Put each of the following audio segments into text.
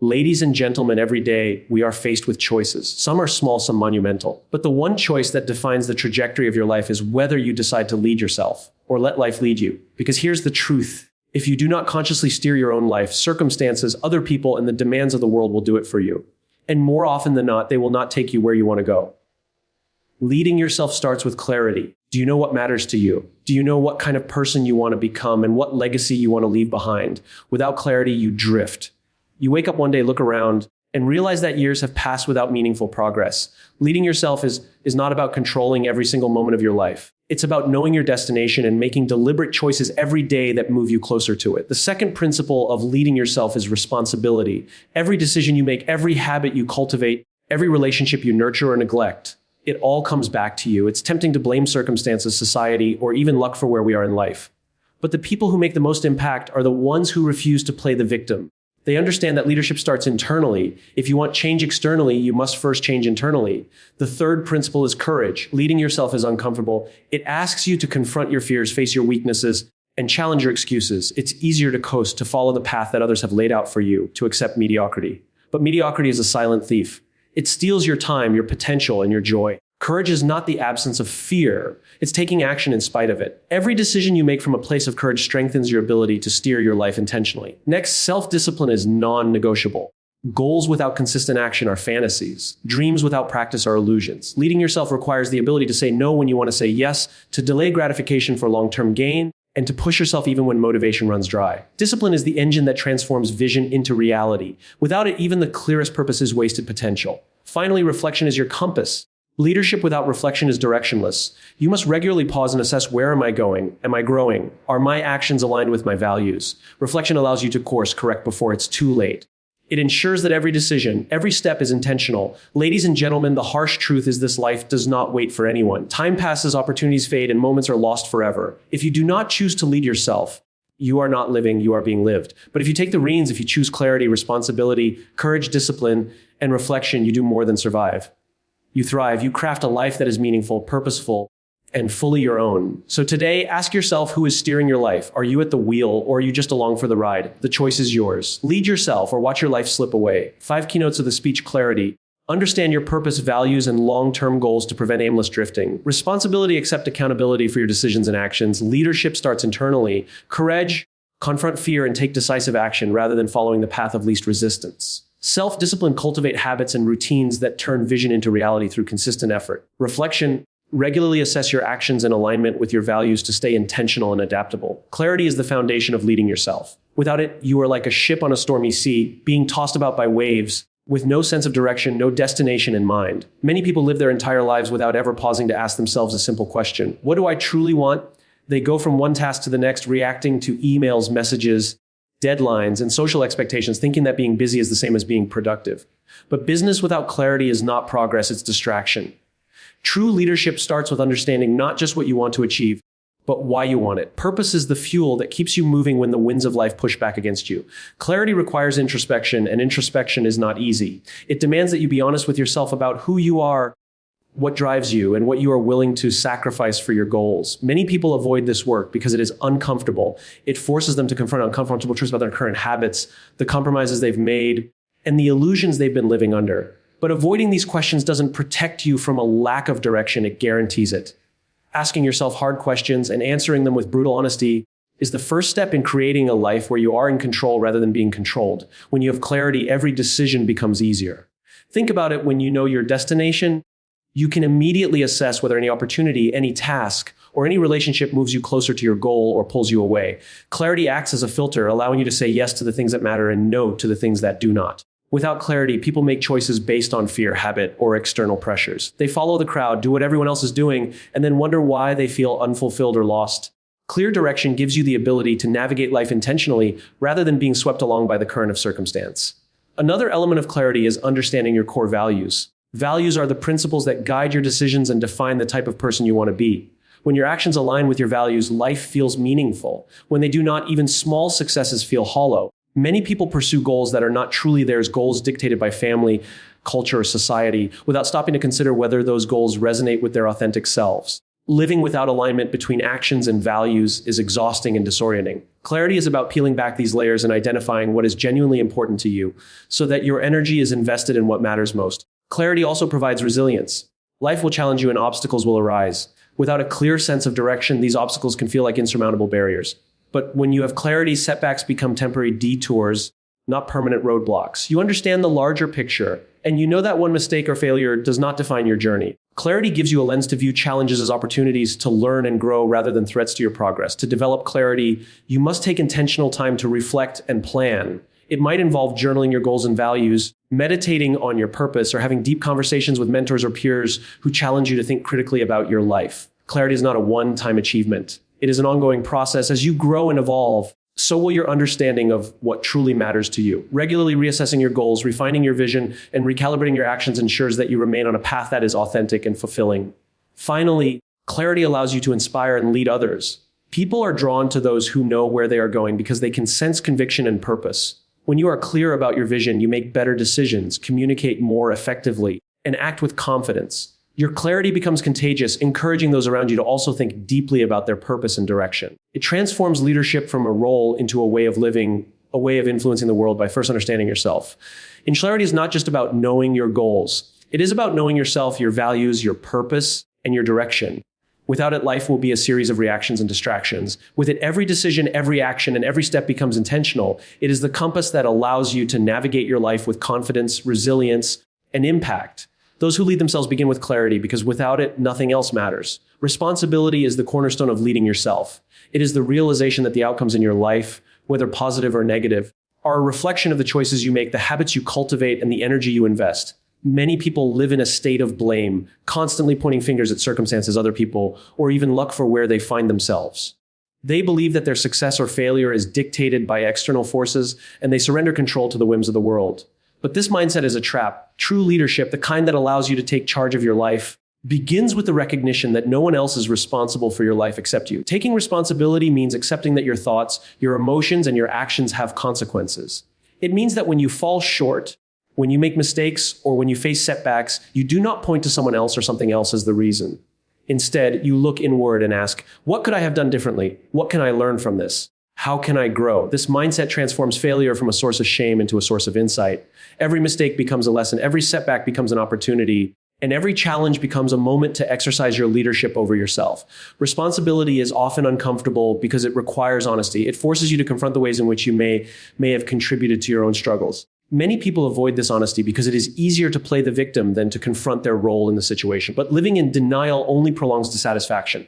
Ladies and gentlemen, every day we are faced with choices. Some are small, some monumental. But the one choice that defines the trajectory of your life is whether you decide to lead yourself or let life lead you. Because here's the truth. If you do not consciously steer your own life, circumstances, other people, and the demands of the world will do it for you. And more often than not, they will not take you where you want to go. Leading yourself starts with clarity. Do you know what matters to you? Do you know what kind of person you want to become and what legacy you want to leave behind? Without clarity, you drift. You wake up one day, look around, and realize that years have passed without meaningful progress. Leading yourself is not about controlling every single moment of your life. It's about knowing your destination and making deliberate choices every day that move you closer to it. The second principle of leading yourself is responsibility. Every decision you make, every habit you cultivate, every relationship you nurture or neglect, it all comes back to you. It's tempting to blame circumstances, society, or even luck for where we are in life. But the people who make the most impact are the ones who refuse to play the victim. They understand that leadership starts internally. If you want change externally, you must first change internally. The third principle is courage. Leading yourself is uncomfortable. It asks you to confront your fears, face your weaknesses, and challenge your excuses. It's easier to coast, to follow the path that others have laid out for you, to accept mediocrity. But mediocrity is a silent thief. It steals your time, your potential, and your joy. Courage is not the absence of fear. It's taking action in spite of it. Every decision you make from a place of courage strengthens your ability to steer your life intentionally. Next, self-discipline is non-negotiable. Goals without consistent action are fantasies. Dreams without practice are illusions. Leading yourself requires the ability to say no when you want to say yes, to delay gratification for long-term gain, and to push yourself even when motivation runs dry. Discipline is the engine that transforms vision into reality. Without it, even the clearest purpose is wasted potential. Finally, reflection is your compass. Leadership without reflection is directionless. You must regularly pause and assess, where am I going? Am I growing? Are my actions aligned with my values? Reflection allows you to course correct before it's too late. It ensures that every decision, every step is intentional. Ladies and gentlemen, the harsh truth is this life does not wait for anyone. Time passes, opportunities fade, and moments are lost forever. If you do not choose to lead yourself, you are not living, you are being lived. But if you take the reins, if you choose clarity, responsibility, courage, discipline, and reflection, you do more than survive. You thrive. You craft a life that is meaningful, purposeful, and fully your own. So today, ask yourself, who is steering your life? Are you at the wheel, or are you just along for the ride? The choice is yours. Lead yourself or watch your life slip away. 5 keynotes of the speech: clarity. Understand your purpose, values, and long-term goals to prevent aimless drifting. Responsibility, accept accountability for your decisions and actions. Leadership starts internally. Courage, confront fear and take decisive action rather than following the path of least resistance. Self-discipline, cultivate habits and routines that turn vision into reality through consistent effort. Reflection, regularly assess your actions in alignment with your values to stay intentional and adaptable. Clarity is the foundation of leading yourself. Without it, you are like a ship on a stormy sea, being tossed about by waves, with no sense of direction, no destination in mind. Many people live their entire lives without ever pausing to ask themselves a simple question: what do I truly want? They go from one task to the next, reacting to emails, messages, deadlines, and social expectations, thinking that being busy is the same as being productive. But business without clarity is not progress, it's distraction. True leadership starts with understanding not just what you want to achieve, but why you want it. Purpose is the fuel that keeps you moving when the winds of life push back against you. Clarity requires introspection, and introspection is not easy. It demands that you be honest with yourself about who you are, what drives you, and what you are willing to sacrifice for your goals. Many people avoid this work because it is uncomfortable. It forces them to confront uncomfortable truths about their current habits, the compromises they've made, and the illusions they've been living under. But avoiding these questions doesn't protect you from a lack of direction, it guarantees it. Asking yourself hard questions and answering them with brutal honesty is the first step in creating a life where you are in control rather than being controlled. When you have clarity, every decision becomes easier. Think about it: when you know your destination, you can immediately assess whether any opportunity, any task, or any relationship moves you closer to your goal or pulls you away. Clarity acts as a filter, allowing you to say yes to the things that matter and no to the things that do not. Without clarity, people make choices based on fear, habit, or external pressures. They follow the crowd, do what everyone else is doing, and then wonder why they feel unfulfilled or lost. Clear direction gives you the ability to navigate life intentionally rather than being swept along by the current of circumstance. Another element of clarity is understanding your core values. Values are the principles that guide your decisions and define the type of person you want to be. When your actions align with your values, life feels meaningful. When they do not, even small successes feel hollow. Many people pursue goals that are not truly theirs, goals dictated by family, culture, or society, without stopping to consider whether those goals resonate with their authentic selves. Living without alignment between actions and values is exhausting and disorienting. Clarity is about peeling back these layers and identifying what is genuinely important to you so that your energy is invested in what matters most. Clarity also provides resilience. Life will challenge you and obstacles will arise. Without a clear sense of direction, these obstacles can feel like insurmountable barriers. But when you have clarity, setbacks become temporary detours, not permanent roadblocks. You understand the larger picture, and you know that one mistake or failure does not define your journey. Clarity gives you a lens to view challenges as opportunities to learn and grow rather than threats to your progress. To develop clarity, you must take intentional time to reflect and plan. It might involve journaling your goals and values, meditating on your purpose, or having deep conversations with mentors or peers who challenge you to think critically about your life. Clarity is not a one-time achievement. It is an ongoing process. As you grow and evolve, so will your understanding of what truly matters to you. Regularly reassessing your goals, refining your vision, and recalibrating your actions ensures that you remain on a path that is authentic and fulfilling. Finally, clarity allows you to inspire and lead others. People are drawn to those who know where they are going because they can sense conviction and purpose. When you are clear about your vision, you make better decisions, communicate more effectively, and act with confidence. Your clarity becomes contagious, encouraging those around you to also think deeply about their purpose and direction. It transforms leadership from a role into a way of living, a way of influencing the world by first understanding yourself. And clarity is not just about knowing your goals. It is about knowing yourself, your values, your purpose, and your direction. Without it, life will be a series of reactions and distractions. With it, every decision, every action, and every step becomes intentional. It is the compass that allows you to navigate your life with confidence, resilience, and impact. Those who lead themselves begin with clarity because without it, nothing else matters. Responsibility is the cornerstone of leading yourself. It is the realization that the outcomes in your life, whether positive or negative, are a reflection of the choices you make, the habits you cultivate, and the energy you invest. Many people live in a state of blame, constantly pointing fingers at circumstances, other people, or even luck for where they find themselves. They believe that their success or failure is dictated by external forces, and they surrender control to the whims of the world. But this mindset is a trap. True leadership, the kind that allows you to take charge of your life, begins with the recognition that no one else is responsible for your life except you. Taking responsibility means accepting that your thoughts, your emotions, and your actions have consequences. It means that when you fall short, when you make mistakes, or when you face setbacks, you do not point to someone else or something else as the reason. Instead, you look inward and ask, what could I have done differently? What can I learn from this? How can I grow? This mindset transforms failure from a source of shame into a source of insight. Every mistake becomes a lesson. Every setback becomes an opportunity. And every challenge becomes a moment to exercise your leadership over yourself. Responsibility is often uncomfortable because it requires honesty. It forces you to confront the ways in which you may have contributed to your own struggles. Many people avoid this honesty because it is easier to play the victim than to confront their role in the situation. But living in denial only prolongs dissatisfaction.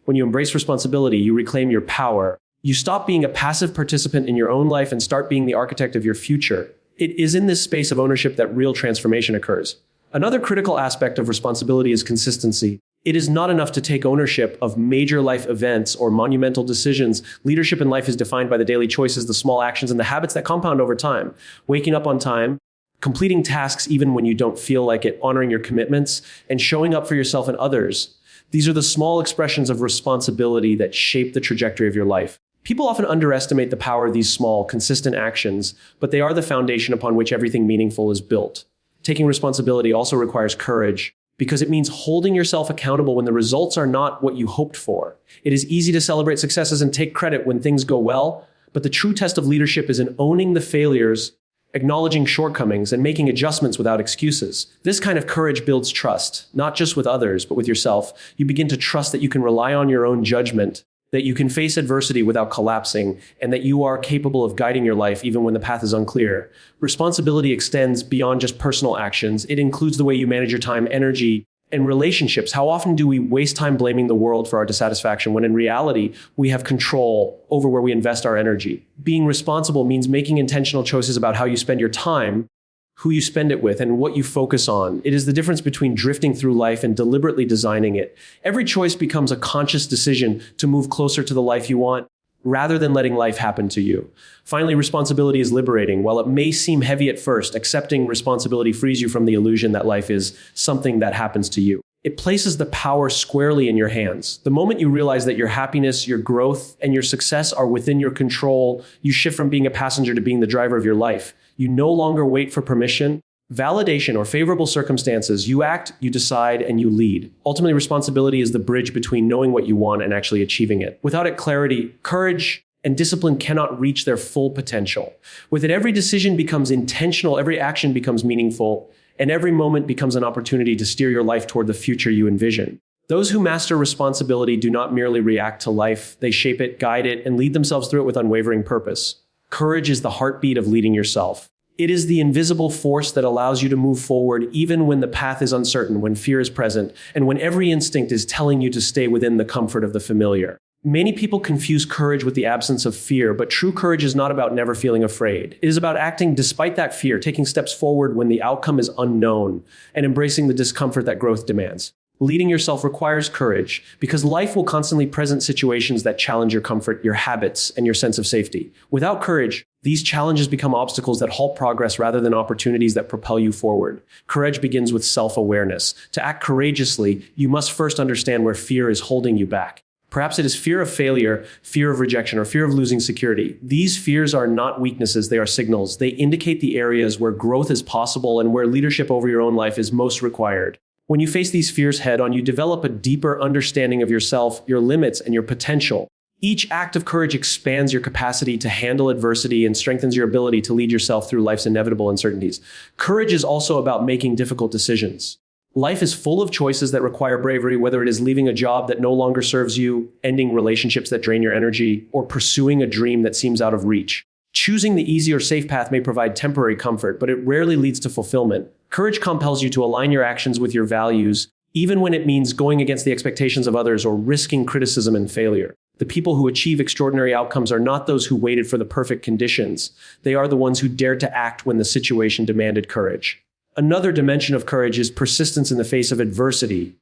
When you embrace responsibility, you reclaim your power. You stop being a passive participant in your own life and start being the architect of your future. It is in this space of ownership that real transformation occurs. Another critical aspect of responsibility is consistency. It is not enough to take ownership of major life events or monumental decisions. Leadership in life is defined by the daily choices, the small actions, and the habits that compound over time. Waking up on time, completing tasks even when you don't feel like it, honoring your commitments, and showing up for yourself and others. These are the small expressions of responsibility that shape the trajectory of your life. People often underestimate the power of these small, consistent actions, but they are the foundation upon which everything meaningful is built. Taking responsibility also requires courage, because it means holding yourself accountable when the results are not what you hoped for. It is easy to celebrate successes and take credit when things go well, but the true test of leadership is in owning the failures, acknowledging shortcomings, and making adjustments without excuses. This kind of courage builds trust, not just with others, but with yourself. You begin to trust that you can rely on your own judgment, that you can face adversity without collapsing, and that you are capable of guiding your life even when the path is unclear. Responsibility extends beyond just personal actions. It includes the way you manage your time, energy, and relationships. How often do we waste time blaming the world for our dissatisfaction when in reality, we have control over where we invest our energy? Being responsible means making intentional choices about how you spend your time, who you spend it with, and what you focus on. It is the difference between drifting through life and deliberately designing it. Every choice becomes a conscious decision to move closer to the life you want, rather than letting life happen to you. Finally, responsibility is liberating. While it may seem heavy at first, accepting responsibility frees you from the illusion that life is something that happens to you. It places the power squarely in your hands. The moment you realize that your happiness, your growth, and your success are within your control, you shift from being a passenger to being the driver of your life. You no longer wait for permission, validation, or favorable circumstances. You act, you decide, and you lead. Ultimately, responsibility is the bridge between knowing what you want and actually achieving it. Without it, clarity, courage, and discipline cannot reach their full potential. With it, every decision becomes intentional, every action becomes meaningful, and every moment becomes an opportunity to steer your life toward the future you envision. Those who master responsibility do not merely react to life, they shape it, guide it, and lead themselves through it with unwavering purpose. Courage is the heartbeat of leading yourself. It is the invisible force that allows you to move forward even when the path is uncertain, when fear is present, and when every instinct is telling you to stay within the comfort of the familiar. Many people confuse courage with the absence of fear, but true courage is not about never feeling afraid. It is about acting despite that fear, taking steps forward when the outcome is unknown, and embracing the discomfort that growth demands. Leading yourself requires courage because life will constantly present situations that challenge your comfort, your habits, and your sense of safety. Without courage, these challenges become obstacles that halt progress rather than opportunities that propel you forward. Courage begins with self-awareness. To act courageously, you must first understand where fear is holding you back. Perhaps it is fear of failure, fear of rejection, or fear of losing security. These fears are not weaknesses, they are signals. They indicate the areas where growth is possible and where leadership over your own life is most required. When you face these fears head on, you develop a deeper understanding of yourself, your limits, and your potential. Each act of courage expands your capacity to handle adversity and strengthens your ability to lead yourself through life's inevitable uncertainties. Courage is also about making difficult decisions. Life is full of choices that require bravery, whether it is leaving a job that no longer serves you, ending relationships that drain your energy, or pursuing a dream that seems out of reach. Choosing the easy or safe path may provide temporary comfort, but it rarely leads to fulfillment. Courage compels you to align your actions with your values, even when it means going against the expectations of others or risking criticism and failure. The people who achieve extraordinary outcomes are not those who waited for the perfect conditions. They are the ones who dared to act when the situation demanded courage. Another dimension of courage is persistence in the face of adversity.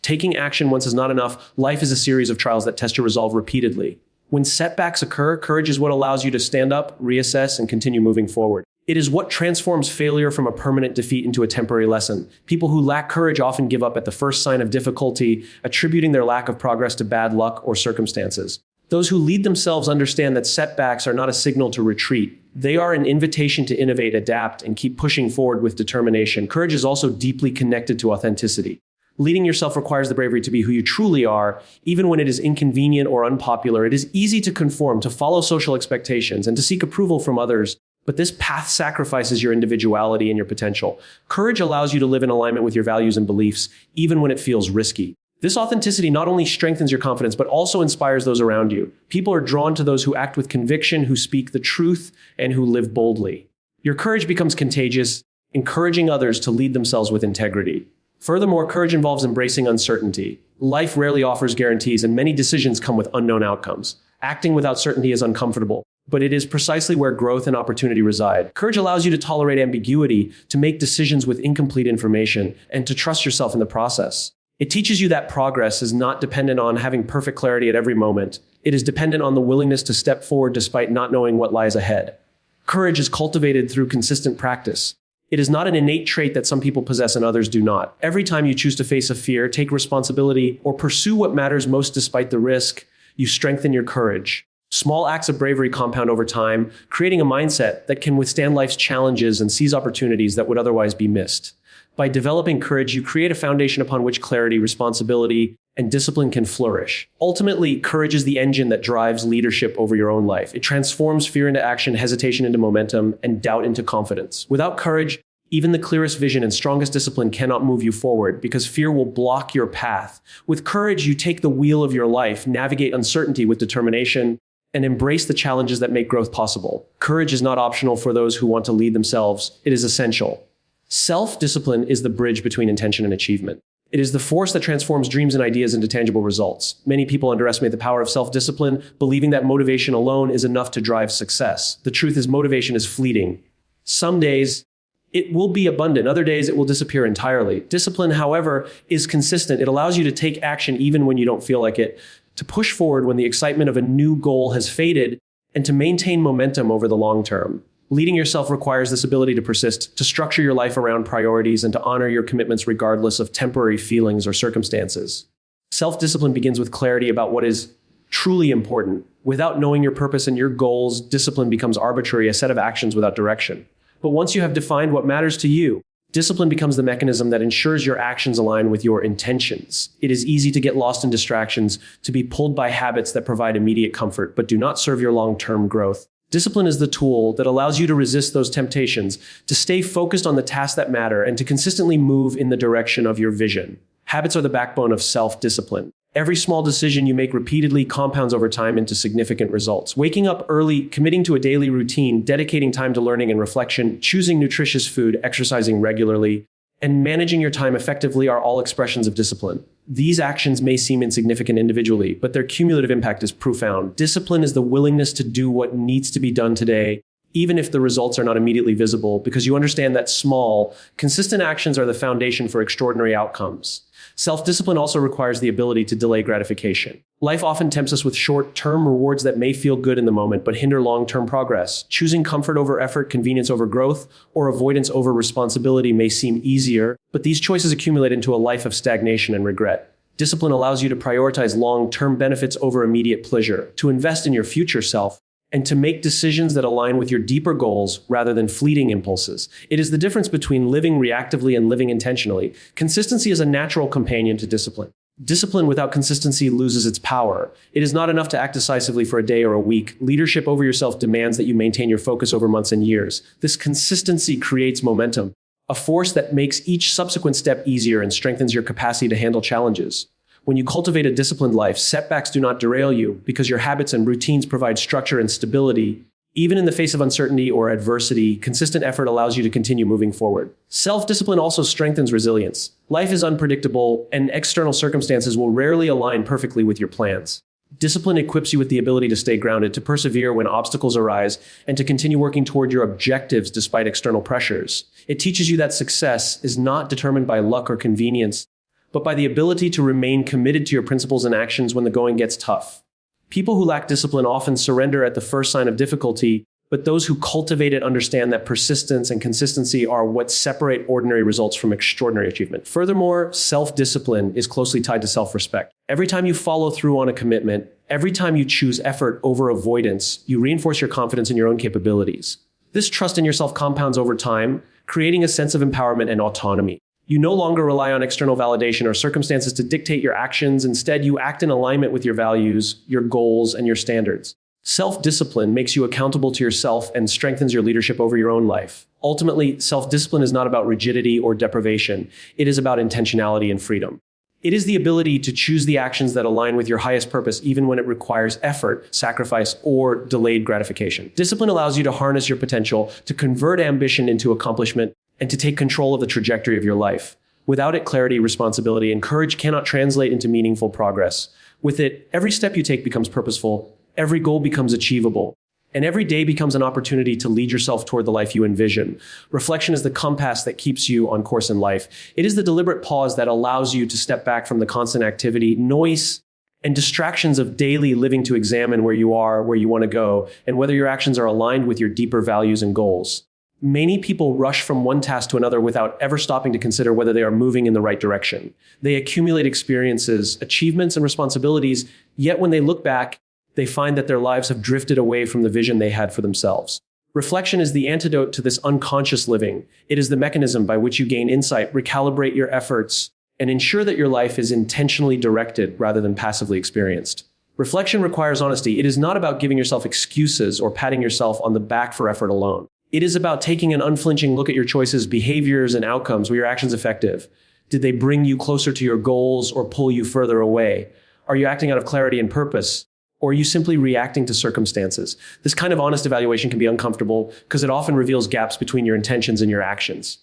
Taking action once is not enough. Life is a series of trials that test your resolve repeatedly. When setbacks occur, courage is what allows you to stand up, reassess, and continue moving forward. It is what transforms failure from a permanent defeat into a temporary lesson. People who lack courage often give up at the first sign of difficulty, attributing their lack of progress to bad luck or circumstances. Those who lead themselves understand that setbacks are not a signal to retreat. They are an invitation to innovate, adapt, and keep pushing forward with determination. Courage is also deeply connected to authenticity. Leading yourself requires the bravery to be who you truly are, even when it is inconvenient or unpopular. It is easy to conform, to follow social expectations, and to seek approval from others. But this path sacrifices your individuality and your potential. Courage allows you to live in alignment with your values and beliefs, even when it feels risky. This authenticity not only strengthens your confidence, but also inspires those around you. People are drawn to those who act with conviction, who speak the truth, and who live boldly. Your courage becomes contagious, encouraging others to lead themselves with integrity. Furthermore, courage involves embracing uncertainty. Life rarely offers guarantees, and many decisions come with unknown outcomes. Acting without certainty is uncomfortable, but it is precisely where growth and opportunity reside. Courage allows you to tolerate ambiguity, to make decisions with incomplete information, and to trust yourself in the process. It teaches you that progress is not dependent on having perfect clarity at every moment. It is dependent on the willingness to step forward despite not knowing what lies ahead. Courage is cultivated through consistent practice. It is not an innate trait that some people possess and others do not. Every time you choose to face a fear, take responsibility, or pursue what matters most despite the risk, you strengthen your courage. Small acts of bravery compound over time, creating a mindset that can withstand life's challenges and seize opportunities that would otherwise be missed. By developing courage, you create a foundation upon which clarity, responsibility, and discipline can flourish. Ultimately, courage is the engine that drives leadership over your own life. It transforms fear into action, hesitation into momentum, and doubt into confidence. Without courage, even the clearest vision and strongest discipline cannot move you forward because fear will block your path. With courage, you take the wheel of your life, navigate uncertainty with determination, and embrace the challenges that make growth possible. Courage is not optional for those who want to lead themselves. It is essential. Self-discipline is the bridge between intention and achievement. It is the force that transforms dreams and ideas into tangible results. Many people underestimate the power of self-discipline, believing that motivation alone is enough to drive success. The truth is, motivation is fleeting. Some days, it will be abundant. Other days, it will disappear entirely. Discipline, however, is consistent. It allows you to take action even when you don't feel like it, to push forward when the excitement of a new goal has faded, and to maintain momentum over the long term. Leading yourself requires this ability to persist, to structure your life around priorities, and to honor your commitments regardless of temporary feelings or circumstances. Self-discipline begins with clarity about what is truly important. Without knowing your purpose and your goals, discipline becomes arbitrary, a set of actions without direction. But once you have defined what matters to you, Discipline becomes the mechanism that ensures your actions align with your intentions. It is easy to get lost in distractions, to be pulled by habits that provide immediate comfort but do not serve your long-term growth. Discipline is the tool that allows you to resist those temptations, to stay focused on the tasks that matter, and to consistently move in the direction of your vision. Habits are the backbone of self-discipline. Every small decision you make repeatedly compounds over time into significant results. Waking up early, committing to a daily routine, dedicating time to learning and reflection, choosing nutritious food, exercising regularly, and managing your time effectively are all expressions of discipline. These actions may seem insignificant individually, but their cumulative impact is profound. Discipline is the willingness to do what needs to be done today, even if the results are not immediately visible, because you understand that small, consistent actions are the foundation for extraordinary outcomes. Self-discipline also requires the ability to delay gratification. Life often tempts us with short-term rewards that may feel good in the moment, but hinder long-term progress. Choosing comfort over effort, convenience over growth, or avoidance over responsibility may seem easier, but these choices accumulate into a life of stagnation and regret. Discipline allows you to prioritize long-term benefits over immediate pleasure, to invest in your future self, and to make decisions that align with your deeper goals rather than fleeting impulses. It is the difference between living reactively and living intentionally. Consistency is a natural companion to discipline. Discipline without consistency loses its power. It is not enough to act decisively for a day or a week. Leadership over yourself demands that you maintain your focus over months and years. This consistency creates momentum, a force that makes each subsequent step easier and strengthens your capacity to handle challenges. When you cultivate a disciplined life, setbacks do not derail you because your habits and routines provide structure and stability. Even in the face of uncertainty or adversity, consistent effort allows you to continue moving forward. Self-discipline also strengthens resilience. Life is unpredictable, and external circumstances will rarely align perfectly with your plans. Discipline equips you with the ability to stay grounded, to persevere when obstacles arise, and to continue working toward your objectives despite external pressures. It teaches you that success is not determined by luck or convenience, but by the ability to remain committed to your principles and actions when the going gets tough. People who lack discipline often surrender at the first sign of difficulty, but those who cultivate it understand that persistence and consistency are what separate ordinary results from extraordinary achievement. Furthermore, self-discipline is closely tied to self-respect. Every time you follow through on a commitment, every time you choose effort over avoidance, you reinforce your confidence in your own capabilities. This trust in yourself compounds over time, creating a sense of empowerment and autonomy. You no longer rely on external validation or circumstances to dictate your actions. Instead, you act in alignment with your values, your goals, and your standards. Self-discipline makes you accountable to yourself and strengthens your leadership over your own life. Ultimately, self-discipline is not about rigidity or deprivation. It is about intentionality and freedom. It is the ability to choose the actions that align with your highest purpose, even when it requires effort, sacrifice, or delayed gratification. Discipline allows you to harness your potential, to convert ambition into accomplishment, and to take control of the trajectory of your life. Without it, clarity, responsibility, and courage cannot translate into meaningful progress. With it, every step you take becomes purposeful, every goal becomes achievable, and every day becomes an opportunity to lead yourself toward the life you envision. Reflection is the compass that keeps you on course in life. It is the deliberate pause that allows you to step back from the constant activity, noise, and distractions of daily living to examine where you are, where you want to go, and whether your actions are aligned with your deeper values and goals. Many people rush from one task to another without ever stopping to consider whether they are moving in the right direction. They accumulate experiences, achievements, and responsibilities, yet when they look back, they find that their lives have drifted away from the vision they had for themselves. Reflection is the antidote to this unconscious living. It is the mechanism by which you gain insight, recalibrate your efforts, and ensure that your life is intentionally directed rather than passively experienced. Reflection requires honesty. It is not about giving yourself excuses or patting yourself on the back for effort alone. It is about taking an unflinching look at your choices, behaviors, and outcomes. Were your actions effective? Did they bring you closer to your goals or pull you further away? Are you acting out of clarity and purpose? Or are you simply reacting to circumstances? This kind of honest evaluation can be uncomfortable because it often reveals gaps between your intentions and your actions.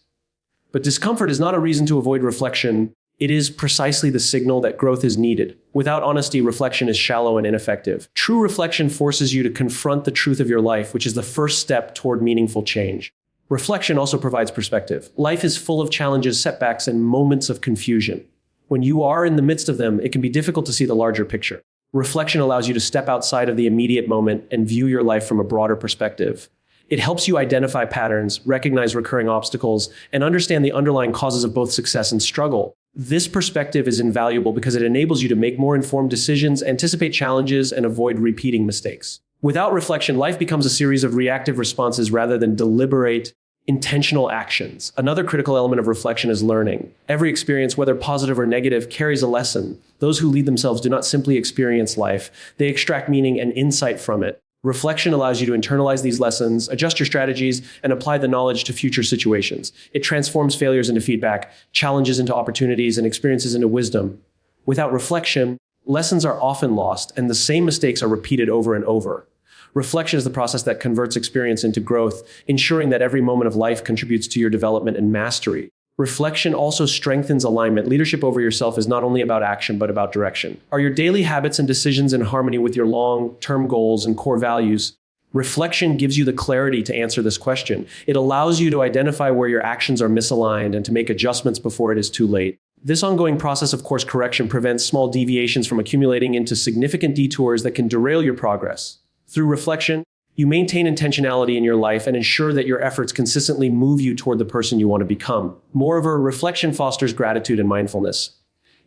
But discomfort is not a reason to avoid reflection. It is precisely the signal that growth is needed. Without honesty, reflection is shallow and ineffective. True reflection forces you to confront the truth of your life, which is the first step toward meaningful change. Reflection also provides perspective. Life is full of challenges, setbacks, and moments of confusion. When you are in the midst of them, it can be difficult to see the larger picture. Reflection allows you to step outside of the immediate moment and view your life from a broader perspective. It helps you identify patterns, recognize recurring obstacles, and understand the underlying causes of both success and struggle. This perspective is invaluable because it enables you to make more informed decisions, anticipate challenges, and avoid repeating mistakes. Without reflection, life becomes a series of reactive responses rather than deliberate, Intentional actions. Another critical element of reflection is learning. Every experience, whether positive or negative, carries a lesson. Those who lead themselves do not simply experience life, they extract meaning and insight from it. Reflection allows you to internalize these lessons, adjust your strategies, and apply the knowledge to future situations. It transforms failures into feedback, challenges into opportunities, and experiences into wisdom. Without reflection, lessons are often lost, and the same mistakes are repeated over and over. Reflection is the process that converts experience into growth, ensuring that every moment of life contributes to your development and mastery. Reflection also strengthens alignment. Leadership over yourself is not only about action, but about direction. Are your daily habits and decisions in harmony with your long-term goals and core values? Reflection gives you the clarity to answer this question. It allows you to identify where your actions are misaligned and to make adjustments before it is too late. This ongoing process of course correction prevents small deviations from accumulating into significant detours that can derail your progress. Through reflection, you maintain intentionality in your life and ensure that your efforts consistently move you toward the person you want to become. Moreover, reflection fosters gratitude and mindfulness.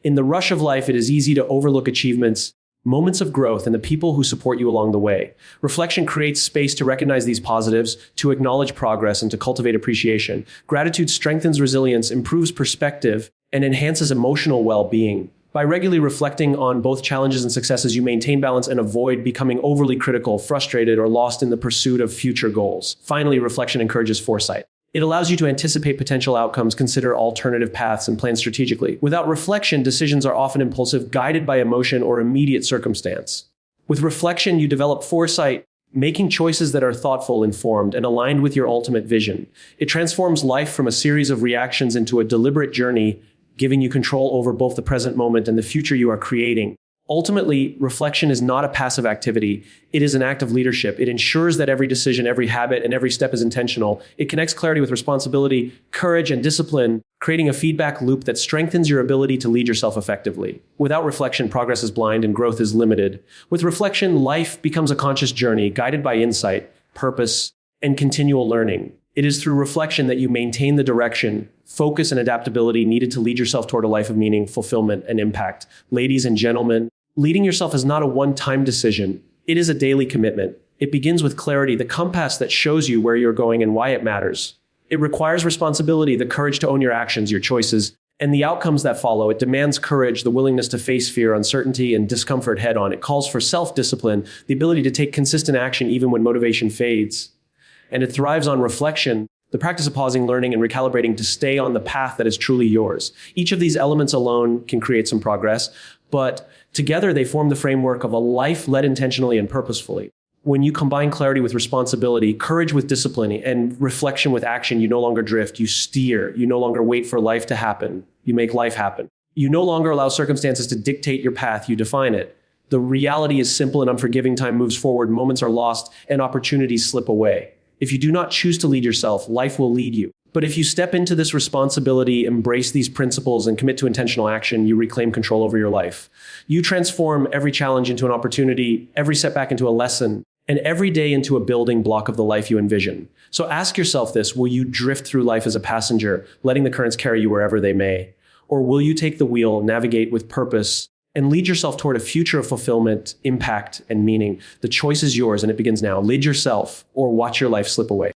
In the rush of life, it is easy to overlook achievements, moments of growth, and the people who support you along the way. Reflection creates space to recognize these positives, to acknowledge progress, and to cultivate appreciation. Gratitude strengthens resilience, improves perspective, and enhances emotional well-being. By regularly reflecting on both challenges and successes, you maintain balance and avoid becoming overly critical, frustrated, or lost in the pursuit of future goals. Finally, reflection encourages foresight. It allows you to anticipate potential outcomes, consider alternative paths, and plan strategically. Without reflection, decisions are often impulsive, guided by emotion or immediate circumstance. With reflection, you develop foresight, making choices that are thoughtful, informed, and aligned with your ultimate vision. It transforms life from a series of reactions into a deliberate journey, giving you control over both the present moment and the future you are creating. Ultimately, reflection is not a passive activity. It is an act of leadership. It ensures that every decision, every habit, and every step is intentional. It connects clarity with responsibility, courage, and discipline, creating a feedback loop that strengthens your ability to lead yourself effectively. Without reflection, progress is blind and growth is limited. With reflection, life becomes a conscious journey, guided by insight, purpose, and continual learning. It is through reflection that you maintain the direction, focus, and adaptability needed to lead yourself toward a life of meaning, fulfillment, and impact. Ladies and gentlemen, leading yourself is not a one-time decision. It is a daily commitment. It begins with clarity, the compass that shows you where you're going and why it matters. It requires responsibility, the courage to own your actions, your choices, and the outcomes that follow. It demands courage, the willingness to face fear, uncertainty, and discomfort head-on. It calls for self-discipline, the ability to take consistent action even when motivation fades. And it thrives on reflection, the practice of pausing, learning, and recalibrating to stay on the path that is truly yours. Each of these elements alone can create some progress, but together they form the framework of a life led intentionally and purposefully. When you combine clarity with responsibility, courage with discipline, and reflection with action, you no longer drift, you steer. You no longer wait for life to happen. You make life happen. You no longer allow circumstances to dictate your path, you define it. The reality is simple and unforgiving. Time moves forward, moments are lost, and opportunities slip away. If you do not choose to lead yourself, life will lead you. But if you step into this responsibility, embrace these principles, and commit to intentional action, you reclaim control over your life. You transform every challenge into an opportunity, every setback into a lesson, and every day into a building block of the life you envision. So ask yourself this: will you drift through life as a passenger, letting the currents carry you wherever they may? Or will you take the wheel, navigate with purpose, and lead yourself toward a future of fulfillment, impact, and meaning? The choice is yours, and it begins now. Lead yourself or watch your life slip away.